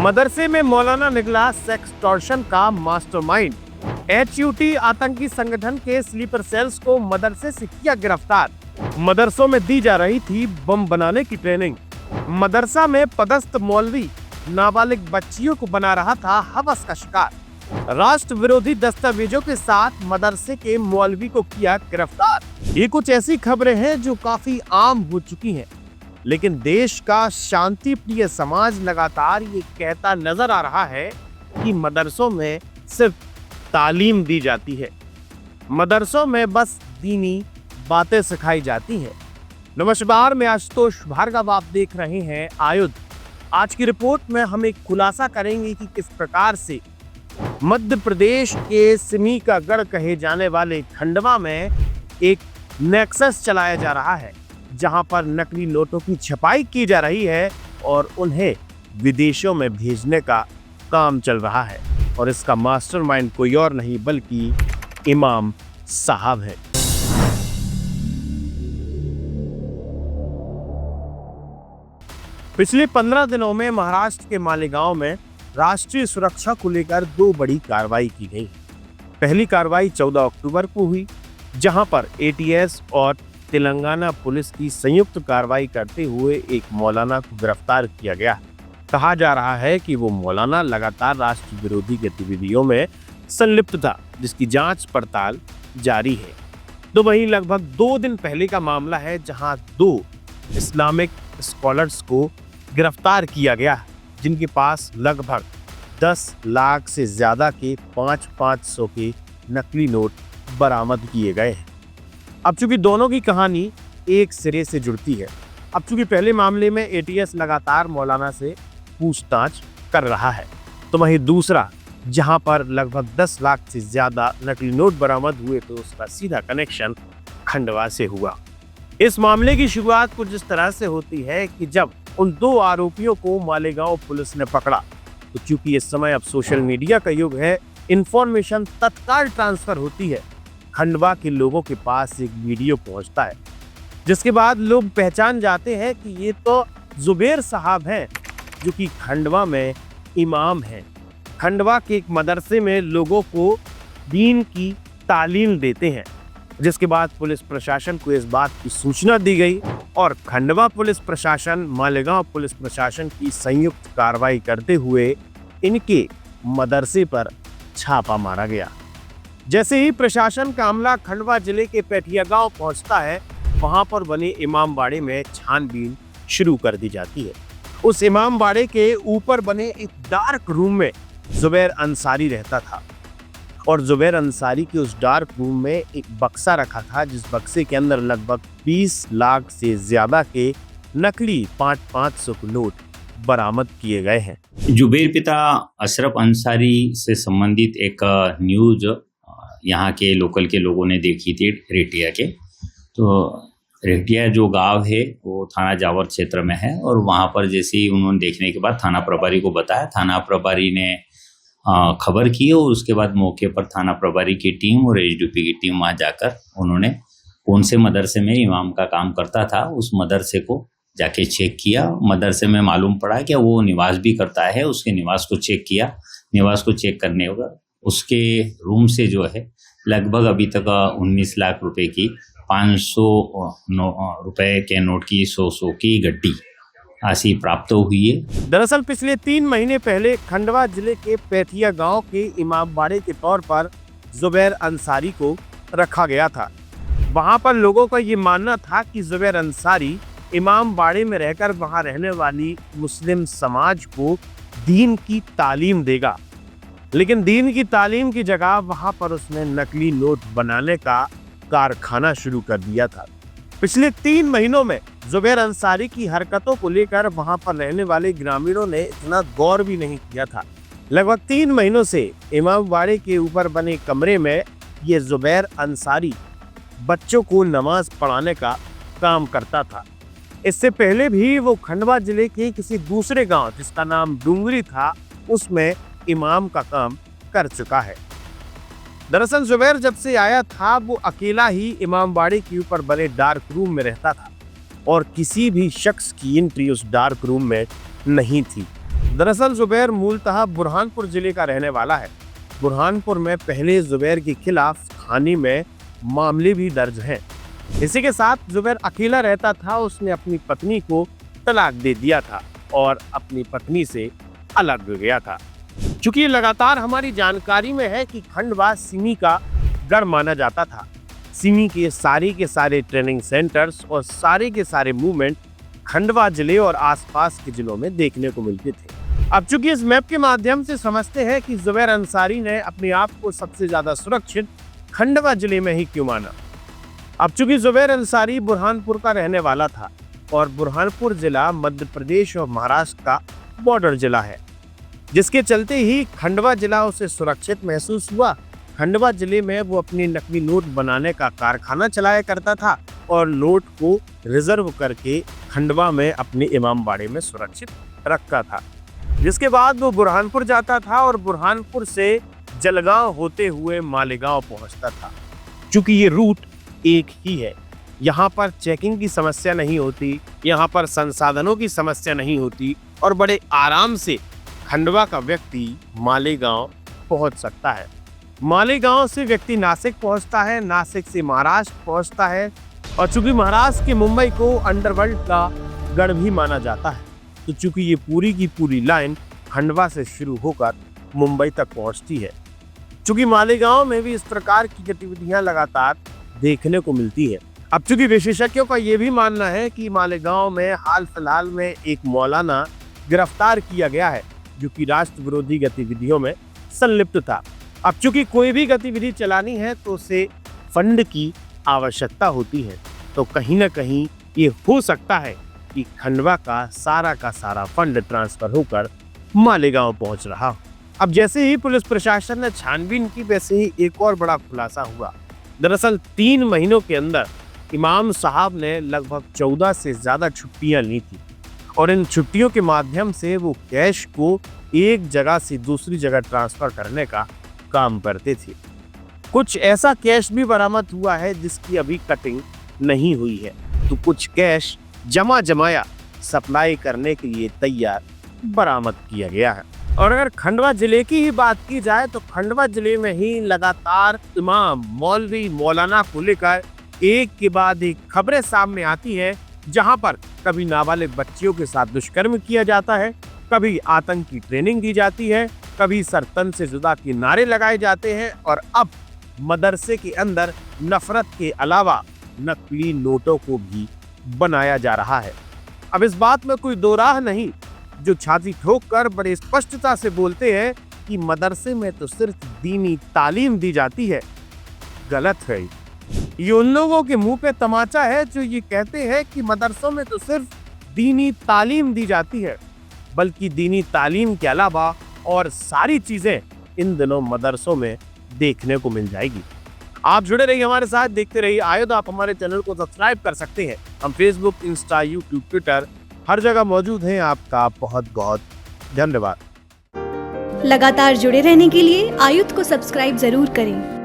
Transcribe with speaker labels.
Speaker 1: मदरसे में मौलाना निकला सेक्सटॉर्शन का मास्टरमाइंड। HUT आतंकी संगठन के स्लीपर सेल्स को मदरसे से किया गिरफ्तार। मदरसों में दी जा रही थी बम बनाने की ट्रेनिंग। मदरसा में पदस्थ मौलवी नाबालिग बच्चियों को बना रहा था हवस का शिकार। राष्ट्र विरोधी दस्तावेजों के साथ मदरसे के मौलवी को किया गिरफ्तार। ये कुछ ऐसी खबरें हैं जो काफी आम हो चुकी हैं, लेकिन देश का शांति प्रिय समाज लगातार ये कहता नजर आ रहा है कि मदरसों में सिर्फ तालीम दी जाती है, मदरसों में बस दीनी बातें सिखाई जाती हैं। नमस्कार, मैं आशुतोष भार्गव, आप देख रहे हैं आयुध। आज की रिपोर्ट में हम एक खुलासा करेंगे कि किस प्रकार से मध्य प्रदेश के सिमी का गढ़ कहे जाने वाले खंडवा में एक नेक्सस चलाया जा रहा है, जहां पर नकली नोटों की छपाई की जा रही है और उन्हें विदेशों में भेजने का काम चल रहा है। और इसका मास्टरमाइंड कोई और नहीं बल्कि इमाम साहब है। पिछले 15 दिनों में महाराष्ट्र के मालेगांव में राष्ट्रीय सुरक्षा को लेकर 2 बड़ी कार्रवाई की गई। पहली कार्रवाई 14 अक्टूबर को हुई, जहां पर ATS और तेलंगाना पुलिस की संयुक्त कार्रवाई करते हुए एक मौलाना को गिरफ्तार किया गया। कहा जा रहा है कि वो मौलाना लगातार राष्ट्र विरोधी गतिविधियों में संलिप्त था, जिसकी जांच पड़ताल जारी है। तो वहीं लगभग 2 दिन पहले का मामला है, जहां 2 इस्लामिक स्कॉलर्स को गिरफ्तार किया गया, जिनके पास लगभग 10 लाख से ज्यादा के 500 के नकली नोट बरामद किए गए हैं। अब चूंकि दोनों की कहानी एक सिरे से जुड़ती है, अब चूंकि पहले मामले में ATS लगातार मौलाना से पूछताछ कर रहा है, तो वहीं दूसरा जहां पर लगभग 10 लाख से ज्यादा नकली नोट बरामद हुए, तो उसका सीधा कनेक्शन खंडवा से हुआ। इस मामले की शुरुआत कुछ इस तरह से होती है कि जब उन 2 आरोपियों को मालेगांव पुलिस ने पकड़ा, तो चूंकि इस समय अब सोशल मीडिया का युग है, इंफॉर्मेशन तत्काल ट्रांसफर होती है। खंडवा के लोगों के पास एक वीडियो पहुंचता है, जिसके बाद लोग पहचान जाते हैं कि ये तो जुबैर साहब हैं, जो कि खंडवा में इमाम हैं। खंडवा के एक मदरसे में लोगों को दीन की तालीम देते हैं, जिसके बाद पुलिस प्रशासन को इस बात की सूचना दी गई और खंडवा पुलिस प्रशासन, मालेगांव पुलिस प्रशासन की संयुक्त कार्रवाई करते हुए इनके मदरसे पर छापा मारा गया। जैसे ही प्रशासन का अमला खंडवा जिले के पेठिया गांव पहुंचता है, वहां पर बने इमाम बाड़े में छानबीन शुरू कर दी जाती है। उस इमाम बाड़े के ऊपर बने एक डार्क रूम में जुबैर अंसारी रहता था और जुबैर अंसारी के उस डार्क रूम में एक बक्सा रखा था, जिस बक्से के अंदर लगभग 20 लाख से ज्यादा के नकली 500 नोट बरामद किए गए हैं।
Speaker 2: जुबैर पिता अशरफ अंसारी से संबंधित एक न्यूज यहाँ के लोकल के लोगों ने देखी थी रेटिया के। तो रेटिया जो गांव है वो थाना जावर क्षेत्र में है, और वहाँ पर जैसे ही उन्होंने देखने के बाद थाना प्रभारी को बताया, थाना प्रभारी ने खबर की और उसके बाद मौके पर थाना प्रभारी की टीम और HDP की टीम वहाँ जाकर उन्होंने कौन से मदरसे में इमाम का काम करता था उस मदरसे को जाके चेक किया। मदरसे में मालूम पड़ा कि वो निवास भी करता है, उसके निवास को चेक किया। निवास को चेक करने होगा उसके रूम से जो है लगभग अभी तक 19 लाख रुपए की 500 रुपए के नोट की 100 की गड्डी ऐसी प्राप्त हुई है।
Speaker 1: दरअसल पिछले 3 महीने पहले खंडवा जिले के पेठिया गांव के इमाम बाड़े के तौर पर जुबैर अंसारी को रखा गया था। वहां पर लोगों का ये मानना था कि जुबैर अंसारी इमाम बाड़े में रहकर वहां रहने वाली मुस्लिम समाज को दीन की तालीम देगा, लेकिन दीन की तालीम की जगह वहां पर उसने नकली नोट बनाने का कारखाना शुरू कर दिया था। पिछले 3 महीनों में जुबैर अंसारी की हरकतों को लेकर वहां पर रहने वाले ग्रामीणों ने इतना गौर भी नहीं किया था। लगभग 3 महीनों से इमाम बाड़े के ऊपर बने कमरे में ये जुबैर अंसारी बच्चों को नमाज पढ़ाने का काम करता था। इससे पहले भी वो खंडवा जिले के किसी दूसरे गांव जिसका नाम डूंगरी था, उसमें इमाम का काम कर चुका है। दरअसल जुबैर जब से आया था, वो अकेला ही इमाम बाड़े के ऊपर बने डार्क रूम में रहता था और किसी भी शख्स की एंट्री उस डार्क रूम में नहीं थी। दरअसल जुबैर मूलतः बुरहानपुर जिले का रहने वाला है। बुरहानपुर में पहले जुबैर के खिलाफ थाने में मामले भी दर्ज हैं। इसी के साथ जुबैर अकेला रहता था। उसने अपनी पत्नी को तलाक दे दिया था और अपनी पत्नी से अलग हो गया था। चूंकि लगातार हमारी जानकारी में है कि खंडवा सिमी का गढ़ माना जाता था। सिमी के सारे ट्रेनिंग सेंटर्स और सारे के सारे मूवमेंट खंडवा जिले और आसपास के जिलों में देखने को मिलते थे। अब चूंकि इस मैप के माध्यम से समझते हैं कि जुबैर अंसारी ने अपने आप को सबसे ज्यादा सुरक्षित खंडवा जिले में ही क्यों माना। अब चूंकि जुबैर अंसारी बुरहानपुर का रहने वाला था और बुरहानपुर जिला मध्य प्रदेश और महाराष्ट्र का बॉर्डर जिला है, जिसके चलते ही खंडवा जिला उसे सुरक्षित महसूस हुआ। खंडवा जिले में वो अपनी नकली नोट बनाने का कारखाना चलाया करता था और नोट को रिजर्व करके खंडवा में अपने इमामबाड़े में सुरक्षित रखता था। जिसके बाद वो बुरहानपुर जाता था और बुरहानपुर से जलगांव होते हुए मालेगांव पहुंचता था। चूंकि ये रूट एक ही है, यहाँ पर चेकिंग की समस्या नहीं होती, यहाँ पर संसाधनों की समस्या नहीं होती और बड़े आराम से खंडवा का व्यक्ति मालेगांव पहुंच सकता है। मालेगांव से व्यक्ति नासिक पहुंचता है, नासिक से महाराष्ट्र पहुंचता है और चूंकि महाराष्ट्र के मुंबई को अंडरवर्ल्ड का गढ़ भी माना जाता है, तो चूंकि ये पूरी की पूरी लाइन खंडवा से शुरू होकर मुंबई तक पहुंचती है। चूंकि मालेगांव में भी इस प्रकार की गतिविधियां लगातार देखने को मिलती है। अब चूंकि विशेषज्ञों का यह भी मानना है कि मालेगांव में हाल फिलहाल में एक मौलाना गिरफ्तार किया गया है जो कि राष्ट्र विरोधी गतिविधियों में संलिप्त था। अब चूंकि कोई भी गतिविधि चलानी है तो उसे फंड की आवश्यकता होती है, तो कहीं ना कहीं ये हो सकता है कि खंडवा का सारा फंड ट्रांसफर होकर मालेगांव पहुंच रहा हो। अब जैसे ही पुलिस प्रशासन ने छानबीन की, वैसे ही एक और बड़ा खुलासा हुआ। दरअसल 3 महीनों के अंदर इमाम साहब ने लगभग 14 से ज्यादा छुट्टियां ली थी और इन छुट्टियों के माध्यम से वो कैश को एक जगह से दूसरी जगह ट्रांसफर करने का काम करते थे। कुछ ऐसा कैश भी बरामद हुआ है जिसकी अभी कटिंग नहीं हुई है, तो कुछ कैश जमाया सप्लाई करने के लिए तैयार बरामद किया गया है। और अगर खंडवा जिले की ही बात की जाए तो खंडवा जिले में ही लगातार इमाम, मौलवी, मौलाना को लेकर एक के बाद एक खबरें सामने आती है, जहां पर कभी नाबालिग बच्चियों के साथ दुष्कर्म किया जाता है, कभी आतंकी ट्रेनिंग दी जाती है, कभी सरतन से जुदा के नारे लगाए जाते हैं और अब मदरसे के अंदर नफरत के अलावा नकली नोटों को भी बनाया जा रहा है। अब इस बात में कोई दो राह नहीं, जो छाती ठोक कर बड़े स्पष्टता से बोलते हैं कि मदरसे में तो सिर्फ दीनी तालीम दी जाती है, गलत है। ये उन लोगों के मुंह पे तमाचा है जो ये कहते हैं कि मदरसों में तो सिर्फ दीनी तालीम दी जाती है, बल्कि दीनी तालीम के अलावा और सारी चीजें इन दिनों मदरसों में देखने को मिल जाएगी। आप जुड़े रहिए हमारे साथ, देखते रहिए आयुध। आप हमारे चैनल को सब्सक्राइब कर सकते हैं। हम फेसबुक, इंस्टा, यूट्यूब, ट्विटर हर जगह मौजूद हैं। आपका बहुत बहुत धन्यवाद।
Speaker 3: लगातार जुड़े रहने के लिए आयुध को सब्सक्राइब जरूर करें।